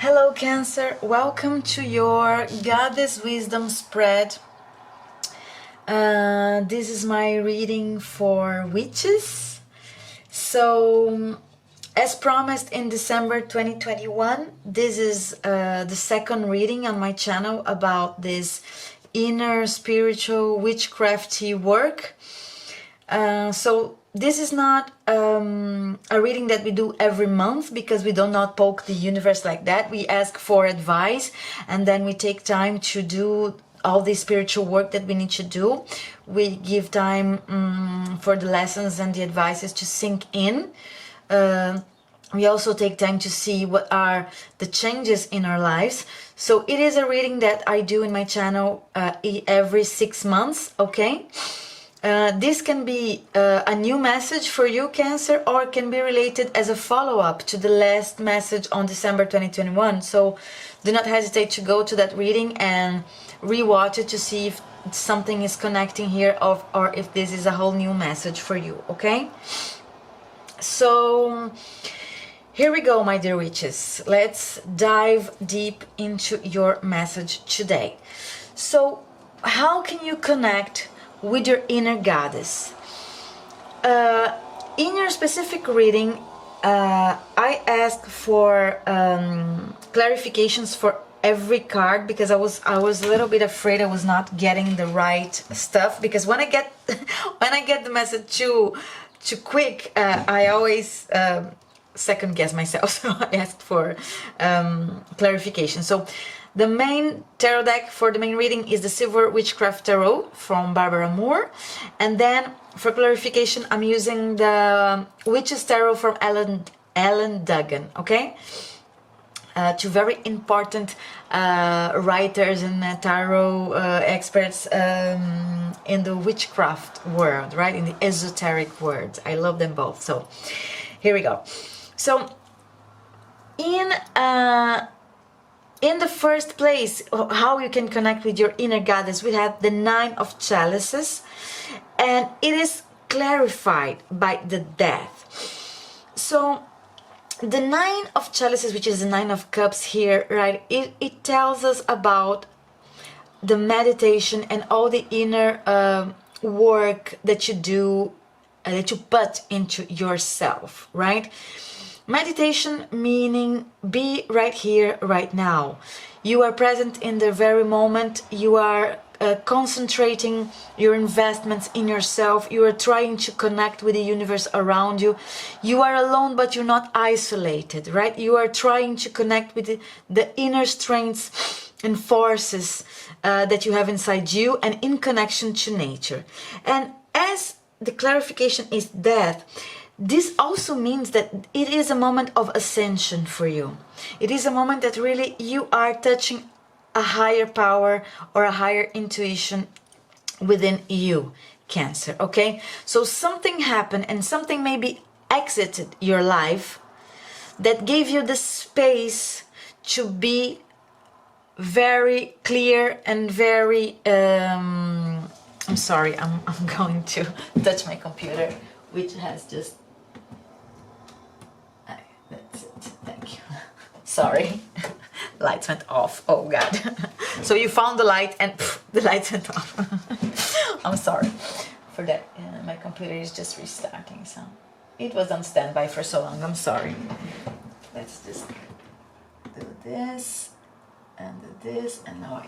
Hello Cancer, welcome to your Goddess Wisdom spread. This is my reading for witches. So, as promised in December 2021, this is the second reading on my channel about this inner spiritual witchcrafty work. So this is not a reading that we do every month because we do not poke the universe like that. We ask for advice and then we take time to do all the spiritual work that we need to do. We give time for the lessons and the advices to sink in. We also take time to see what are the changes in our lives. So it is a reading that I do in my channel every 6 months, okay? This can be a new message for you, Cancer, or it can be related as a follow-up to the last message on December 2021. So do not hesitate to go to that reading and rewatch it to see if something is connecting here or if this is a whole new message for you, okay? So here we go, my dear witches. Let's dive deep into your message today. So how can you connect with your inner goddess? In your specific reading, I asked for clarifications for every card because I was a little bit afraid I was not getting the right stuff, because when I get the message too quick, I always second guess myself. So I asked for clarification. So the main tarot deck for the main reading is the Silver Witchcraft Tarot from Barbara Moore. And then for clarification, I'm using the Witches Tarot from Ellen Duggan, okay? Two very important writers and tarot experts in the witchcraft world, right? In the esoteric world. I love them both. So here we go. So in the first place, how you can connect with your inner goddess, we have the Nine of Chalices, and it is clarified by the Death. So the Nine of Chalices, which is the Nine of Cups here, right, it tells us about the meditation and all the inner work that you do, that you put into yourself, right? Meditation meaning be right here, right now. You are present in the very moment. You are concentrating your investments in yourself. You are trying to connect with the universe around you. You are alone, but you're not isolated, right? You are trying to connect with the inner strengths and forces that you have inside you and in connection to nature. And as the clarification is death, this also means that it is a moment of ascension for you. It is a moment that really you are touching a higher power or a higher intuition within you, Cancer, okay? So something happened and something maybe exited your life that gave you the space to be very clear and very... I'm sorry, I'm going to touch my computer, which has just... That's it. Thank you. Sorry. Lights went off. Oh God. So you found the light and the lights went off. I'm sorry for that. My computer is just restarting. So it was on standby for so long. I'm sorry. Let's just do this and do this. And now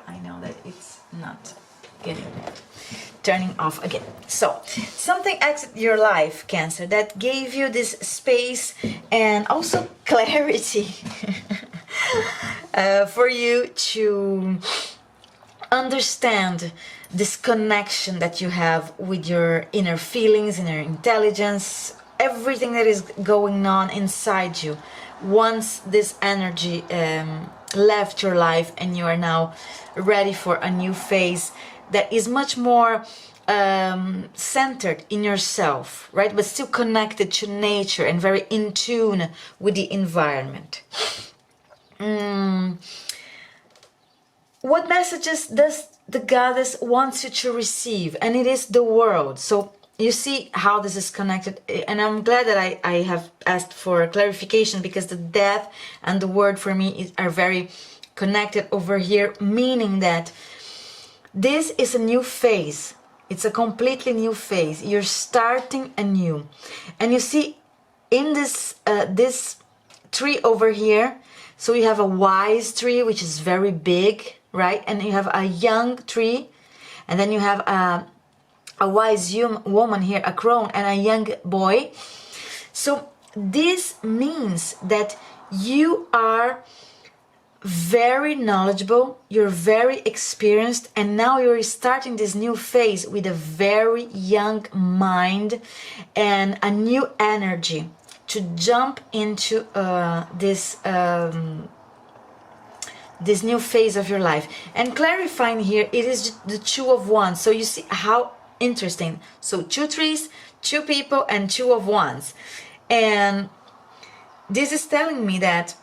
I know that it's not turning off again. So something exited your life, Cancer, that gave you this space and also clarity for you to understand this connection that you have with your inner feelings, inner intelligence, everything that is going on inside you. Once this energy left your life and you are now ready for a new phase that is much more centered in yourself, right? But still connected to nature and very in tune with the environment. What messages does the goddess want you to receive? And it is the world. So you see how this is connected, and I'm glad that I have asked for clarification, because the death and the word for me are very connected over here, meaning that this is a new phase. It's a completely new phase. You're starting anew. And you see in this tree over here, so you have a wise tree, which is very big, right? And you have a young tree, and then you have a wise woman here, a crone, and a young boy. So this means that you are very knowledgeable, you're very experienced, and now you're starting this new phase with a very young mind and a new energy to jump into this new phase of your life. And clarifying here, it is the two of wands. So you see how interesting. So 2 trees, 2 people, and 2 of wands. And this is telling me that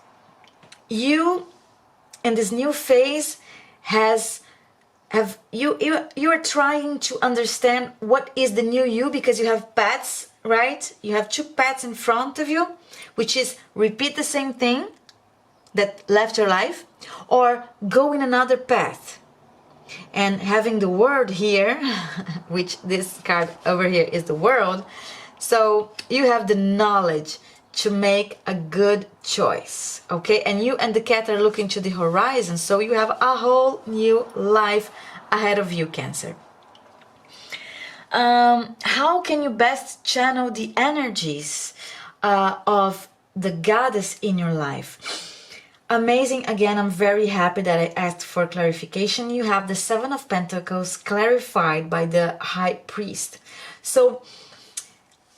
you in this new phase you are trying to understand what is the new you, because you have paths, right? You have 2 paths in front of you, which is repeat the same thing that left your life, or go in another path. And having the word here, which this card over here is the world, so you have the knowledge to make a good choice, okay? And you and the cat are looking to the horizon, so you have a whole new life ahead of you, Cancer. How can you best channel the energies of the goddess in your life? Amazing. Again, I'm very happy that I asked for clarification. You have the 7 of Pentacles clarified by the High Priest. So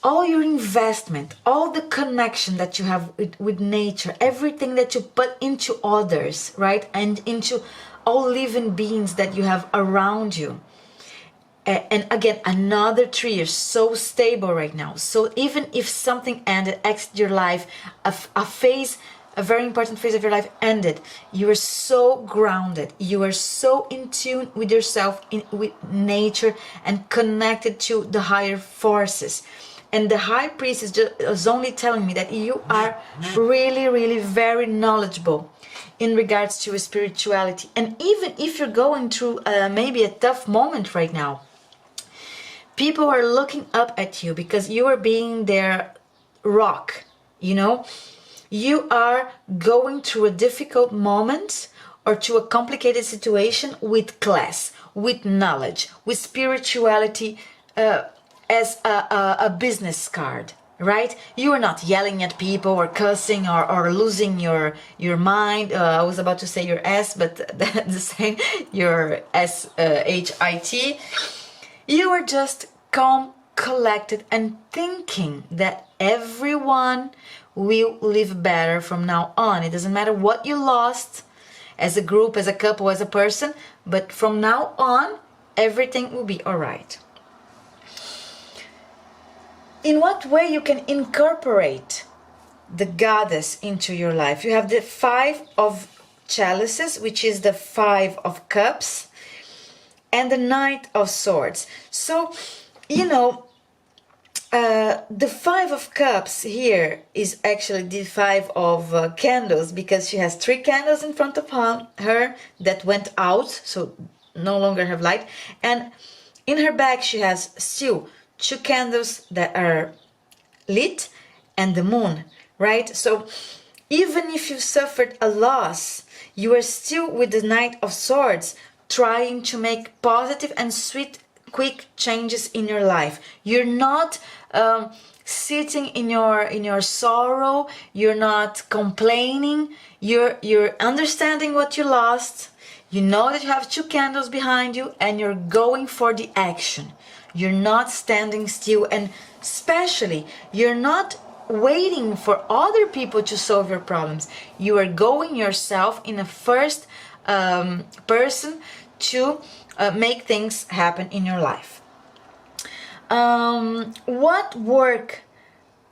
all your investment, all the connection that you have with nature, everything that you put into others, right? And into all living beings that you have around you. And again, another tree, you're so stable right now. So even if something ended, exited your life, a very important phase of your life ended, you are so grounded, you are so in tune with yourself, with nature, and connected to the higher forces. And the High Priest is only telling me that you are really, really very knowledgeable in regards to spirituality. And even if you're going through maybe a tough moment right now, people are looking up at you because you are being their rock, you know? You are going through a difficult moment or to a complicated situation with class, with knowledge, with spirituality, as a business card, right? You are not yelling at people or cussing or losing your mind. I was about to say your S, but the same, your S-H-I-T. You are just calm, collected, and thinking that everyone will live better from now on. It doesn't matter what you lost as a group, as a couple, as a person, but from now on, everything will be all right. In what way you can incorporate the goddess into your life? You have the 5 of chalices, which is the 5 of cups, and the Knight of Swords. So, you know, the 5 of cups here is actually the 5 of candles, because she has 3 candles in front of her that went out, so no longer have light. And in her back she has still 2 candles that are lit and the moon, right? So even if you've suffered a loss, you are still with the Knight of Swords trying to make positive and sweet, quick changes in your life. You're not sitting in your sorrow. You're not complaining. You're understanding what you lost. You know that you have 2 candles behind you, and you're going for the action. You're not standing still, and especially you're not waiting for other people to solve your problems. You are going yourself in a first person to make things happen in your life. What work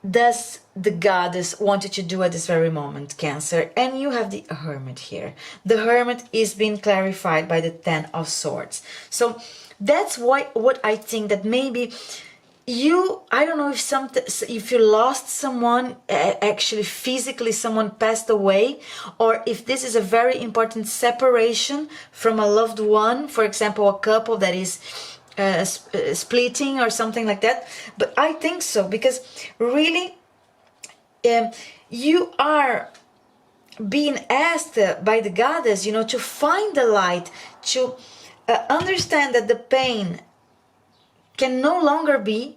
does the goddess want you to do at this very moment, Cancer? And you have the Hermit here. The Hermit is being clarified by the 10 of Swords. So that's what I think, that maybe I don't know if you lost someone, actually physically someone passed away, or if this is a very important separation from a loved one, for example, a couple that is splitting or something like that. But I think so, because really you are being asked by the goddess, to find the light, to understand that the pain can no longer be.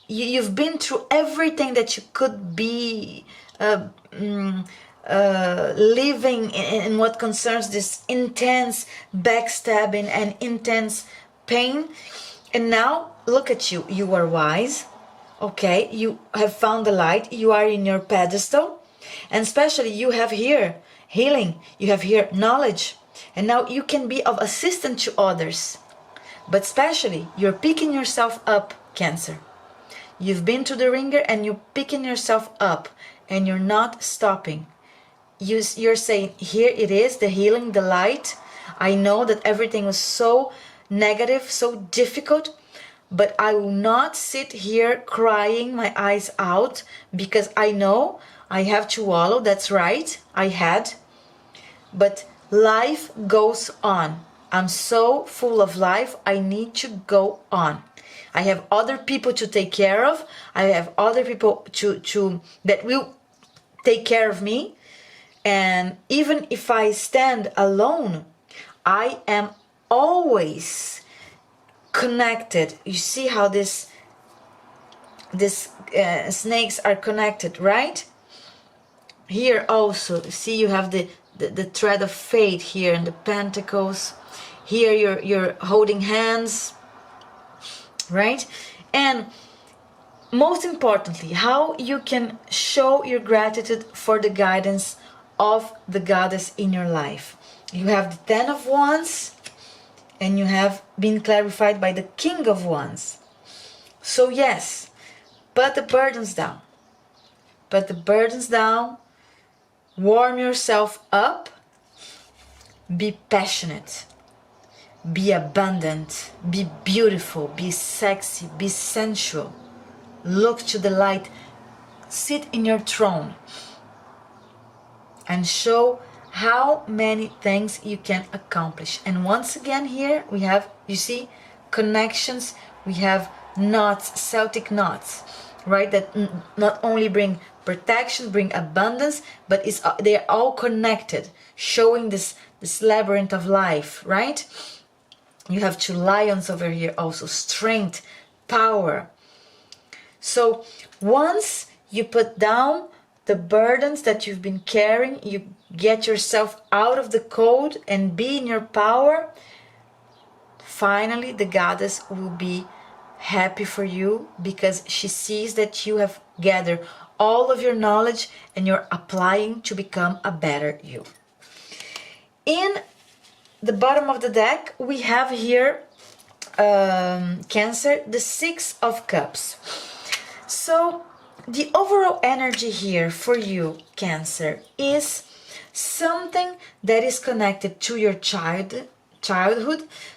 You've been through everything that you could be living in what concerns this intense backstabbing and intense pain. And now look at you. You are wise. Okay, you have found the light. You are in your pedestal. And especially you have here healing. You have here knowledge. And now you can be of assistance to others. But especially you're picking yourself up, Cancer. You've been to the ringer and you're picking yourself up and you're not stopping. You're saying, here it is, the healing, the light. I know that everything was so negative, so difficult, but I will not sit here crying my eyes out, because I know I have to wallow. That's right, I had. But life goes on. I'm so full of life, I need to go on. I have other people to take care of. I have other people that will take care of me. And even if I stand alone, I am always connected. You see how this snakes are connected, right? Here also, see, you have the thread of fate here and the pentacles. Here you're holding hands, right? And most importantly, how you can show your gratitude for the guidance of the goddess in your life. You have the Ten of Wands and you have been clarified by the King of Wands. So yes, put the burdens down. Put the burdens down. Warm yourself up. Be passionate. Be abundant. Be beautiful. Be sexy. Be sensual. Look to the light. Sit in your throne and show how many things you can accomplish. And once again here we have, you see, connections. We have knots, Celtic knots, right? That not only bring protection, bring abundance, but they are all connected, showing this labyrinth of life, right? You have two lions over here also, strength, power. So once you put down the burdens that you've been carrying, you get yourself out of the cold and be in your power, finally the goddess will be happy for you, because she sees that you have gathered all of your knowledge and you're applying to become a better you. In the bottom of the deck we have here, Cancer, the Six of Cups. So the overall energy here for you, Cancer, is something that is connected to your childhood,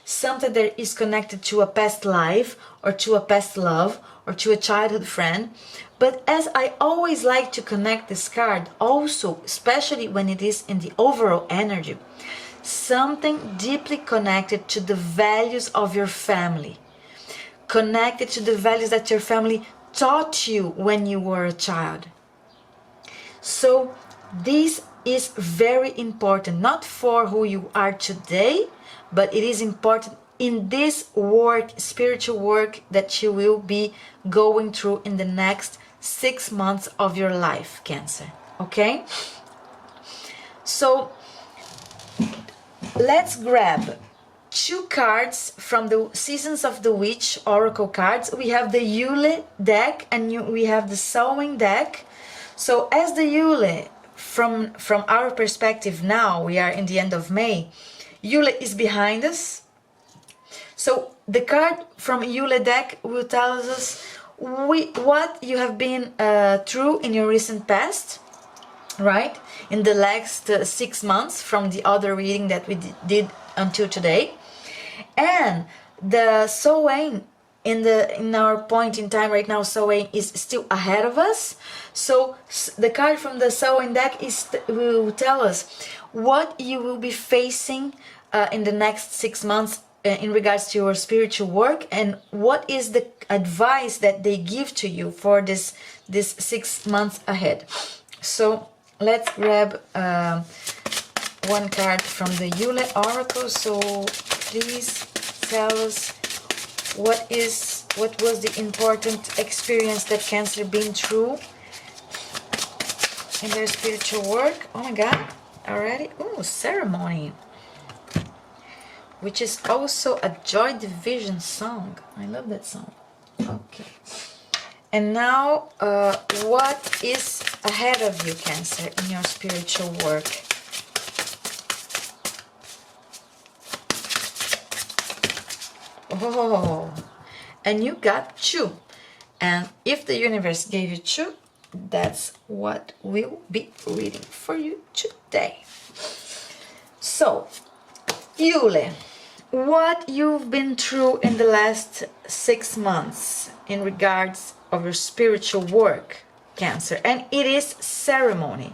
something that is connected to a past life or to a past love or to a childhood friend. But as I always like to connect this card also, especially when it is in the overall energy, something deeply connected to the values of your family, connected to the values that your family taught you when you were a child. So this is very important, not for who you are today, but it is important in this work, spiritual work, that you will be going through in the next 6 months of your life, Cancer. Okay? So let's grab 2 cards from the Seasons of the Witch Oracle cards. We have the Yule deck and we have the Samhain deck. So as the Yule, from our perspective now, we are in the end of May, Yule is behind us. So the card from Yule deck will tell us what you have been through in your recent past, right? In the last 6 months from the other reading that we did until today. And the Samhain in our point in time right now, Samhain is still ahead of us. So the card from the Samhain deck will tell us what you will be facing in the next 6 months in regards to your spiritual work, and what is the advice that they give to you for this 6 months ahead. So let's grab one card from the Yule Oracle. So please tell us what was the important experience that Cancer been through in their spiritual work. Oh my God, already? Oh, ceremony, which is also a Joy Division song. I love that song. Okay. And now, what is ahead of you, Cancer, in your spiritual work? Oh, and you got 2. And if the universe gave you 2, that's what we'll be reading for you today. So, Yule, what you've been through in the last 6 months in regards of your spiritual work, Cancer. And it is ceremony.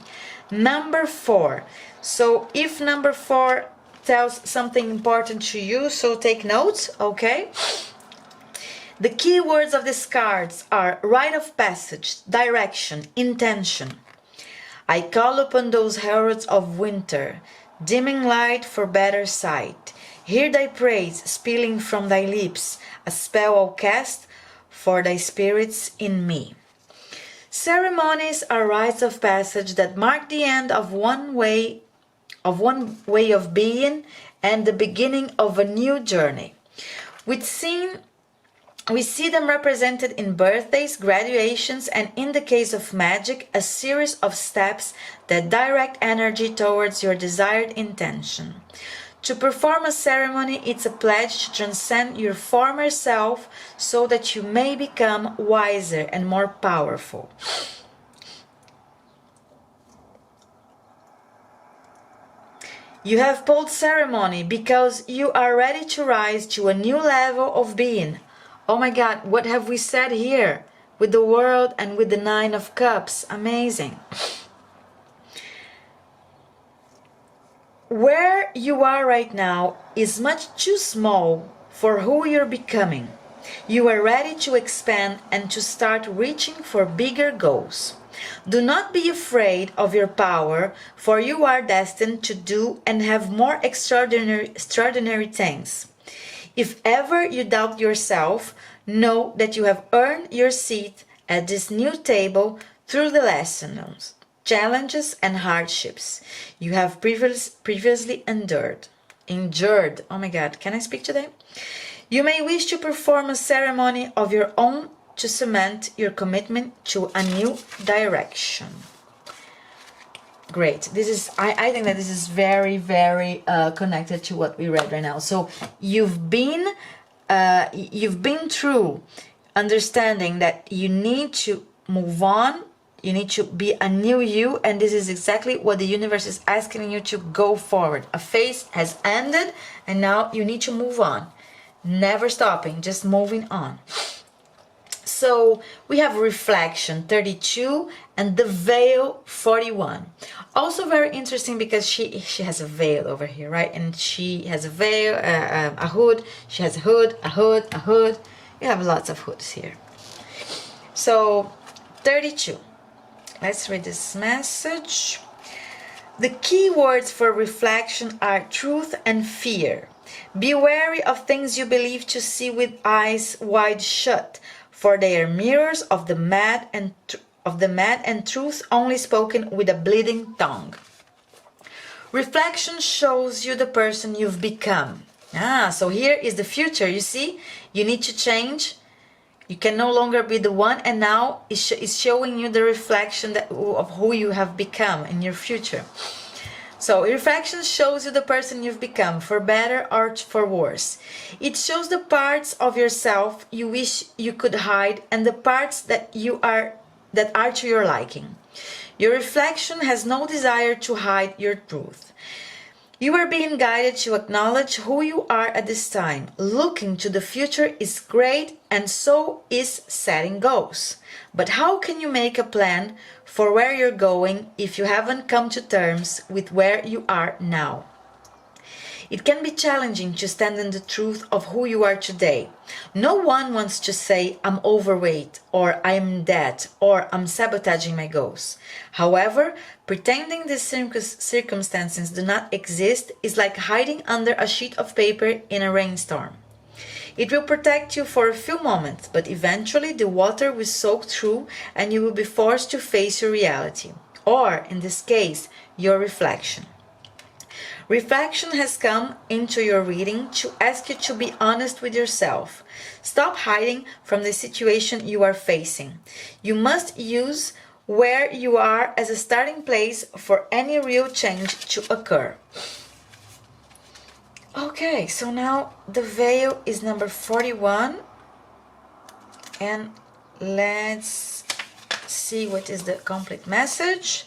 Number 4. So if number 4 tells something important to you, so take notes, okay? The key words of these cards are rite of passage, direction, intention. I call upon those heralds of winter, dimming light for better sight. Hear thy praise spilling from thy lips, a spell I'll cast for thy spirits in me. Ceremonies are rites of passage that mark the end of one way of being and the beginning of a new journey. We see them represented in birthdays, graduations, and in the case of magic, a series of steps that direct energy towards your desired intention. To perform a ceremony, it's a pledge to transcend your former self so that you may become wiser and more powerful. You have pulled ceremony because you are ready to rise to a new level of being. Oh my God, what have we said here? With the World and with the 9 of Cups. Amazing. Where you are right now is much too small for who you're becoming. You are ready to expand and to start reaching for bigger goals. Do not be afraid of your power, for you are destined to do and have more extraordinary things. If ever you doubt yourself, know that you have earned your seat at this new table through the lessons, challenges and hardships you have previously endured. Oh my God, can I speak today? You may wish to perform a ceremony of your own to cement your commitment to a new direction. Great. I think that this is very, very connected to what we read right now. So you've been through understanding that you need to move on. You need to be a new you, and this is exactly what the universe is asking you to go forward. A phase has ended, and now you need to move on. Never stopping, just moving on. So we have reflection 32 and the veil 41. Also very interesting because she has a veil over here, right? And she has a veil, a hood. She has a hood, a hood, a hood. You have lots of hoods here. So 32. Let's read this message. The key words for reflection are truth and fear. Be wary of things you believe to see with eyes wide shut, for they are mirrors of the mad and truth only spoken with a bleeding tongue. Reflection shows you the person you've become. So here is the future. You see, you need to change. You can no longer be the one, and now it's showing you the reflection of who you have become in your future. So reflection shows you the person you've become, for better or for worse. It shows the parts of yourself you wish you could hide and the parts that are to your liking. Your reflection has no desire to hide your truth. You are being guided to acknowledge who you are at this time. Looking to the future is great, and so is setting goals. But how can you make a plan for where you're going if you haven't come to terms with where you are now? It can be challenging to stand in the truth of who you are today. No one wants to say, I'm overweight, or I'm in debt, or I'm sabotaging my goals. However, pretending these circumstances do not exist is like hiding under a sheet of paper in a rainstorm. It will protect you for a few moments, but eventually the water will soak through and you will be forced to face your reality, or, in this case, your reflection. Reflection has come into your reading to ask you to be honest with yourself. Stop hiding from the situation you are facing. You must use where you are as a starting place for any real change to occur. Okay, so now the veil is number 41. And let's see what is the complete message.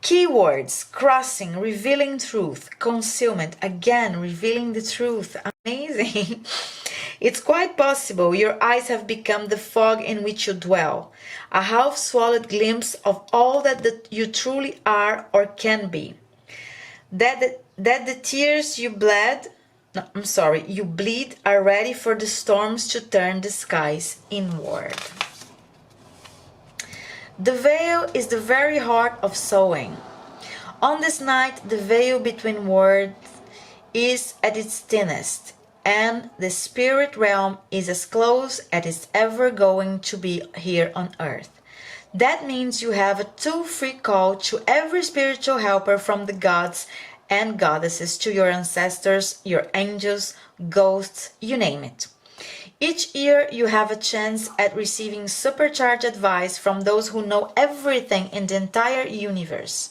Keywords: crossing, revealing truth, concealment, again revealing the truth. Amazing. It's quite possible your eyes have become the fog in which you dwell, a half-swallowed glimpse of all that you truly are or can be. That the tears you bleed are ready for the storms to turn the skies inward. The veil is the very heart of sowing. On this night, the veil between worlds is at its thinnest, and the spirit realm is as close as it's ever going to be here on earth. That means you have a toll-free call to every spiritual helper, from the gods and goddesses to your ancestors, your angels, ghosts, you name it. Each year you have a chance at receiving supercharged advice from those who know everything in the entire universe.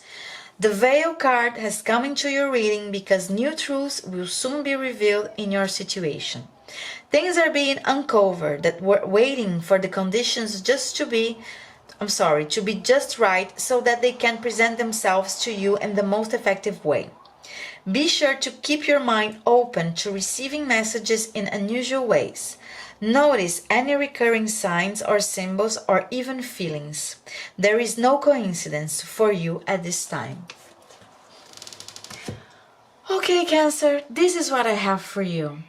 The Veil card has come into your reading because new truths will soon be revealed in your situation. Things are being uncovered that were waiting for the conditions to be just right, so that they can present themselves to you in the most effective way. Be sure to keep your mind open to receiving messages in unusual ways. Notice any recurring signs or symbols or even feelings. There is no coincidence for you at this time. Okay, Cancer, this is what I have for you.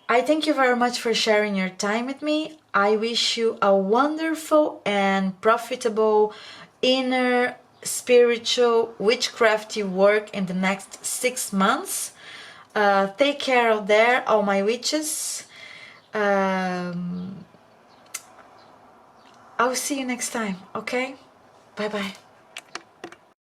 I thank you very much for sharing your time with me. I wish you a wonderful and profitable inner spiritual witchcrafty work in the next 6 months. Take care out there, all my witches. I'll see you next time, okay? Bye bye.